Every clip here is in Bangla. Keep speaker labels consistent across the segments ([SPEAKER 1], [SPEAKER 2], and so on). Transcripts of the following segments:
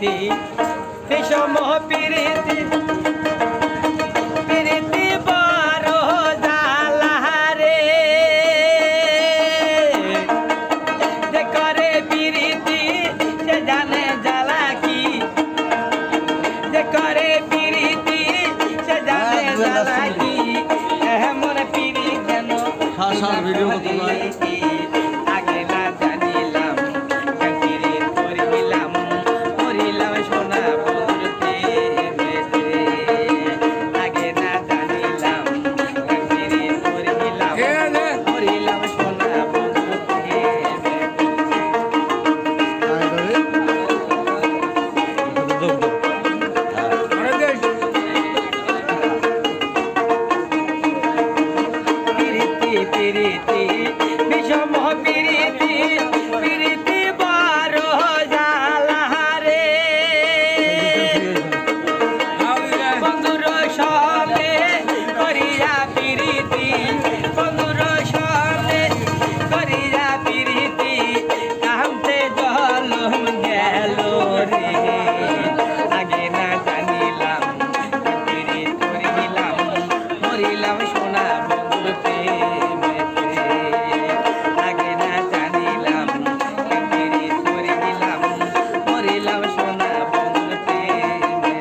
[SPEAKER 1] পিরিতি বিষম পিরিতি পিরিতি বড় জ্বালা রে যে করে পিরিতি সে জানে জ্বালা কি যে করে পিরিতি সে জানে জ্বালা কি এমন পিরি যেন
[SPEAKER 2] ভিডিও করতে নয়
[SPEAKER 1] আগে না জানিলাম পিরি করিলাম করিলাম সোনা বলতে আগে না জানিলাম পিরি করিলাম করিলাম সোনা বলতে পিরিতি বিষম পিরিতি পিরিতি বড় জ্বালা রে বন্ধুর সঙ্গে করিয়া পিরিতি বন্ধুর সঙ্গে করিয়া পিরিতি কামতে জলম গেল রে আগে না জানিলাম পিরিতি করিলাম মরিলাম সোনা বন্ধুর প্রেমে আগে না জানিলাম পিরিতি করিলাম মরিলাম সোনা বন্ধুর প্রেমে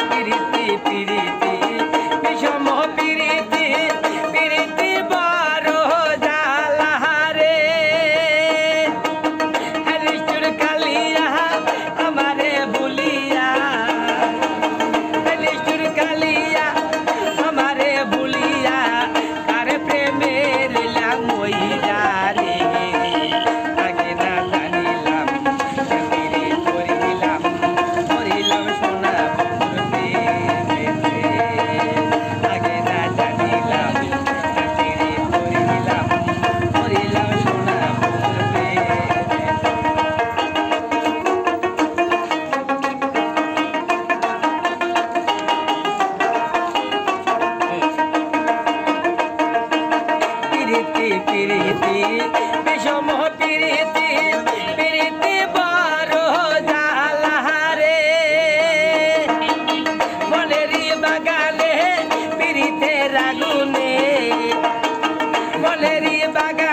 [SPEAKER 1] পিরিতি পিরিতি বিষম পিরিতি পিরিতি বড় জ্বালা রে হরিষ্ঠুর কালিয়া আমারে ভুলিয়া হরিষ্ঠুর কালিয়া আমারে ভুলিয়া কার প্রেমের লামইয়া রে আগে না জানিলাম পিরিতি করিলাম মরিলাম সোনা বন্ধুর প্রেমেতে আগে না জানিলাম পিরিতি করিলাম মরিলাম সোনা বন্ধুর প্রেমেতে পিরিতি পিরিতি বিষম পিরিতি পিরিতি বড় জ্বালা রে মনেরই বাগানে পিরিতের আগুনে মনেরই বাগানে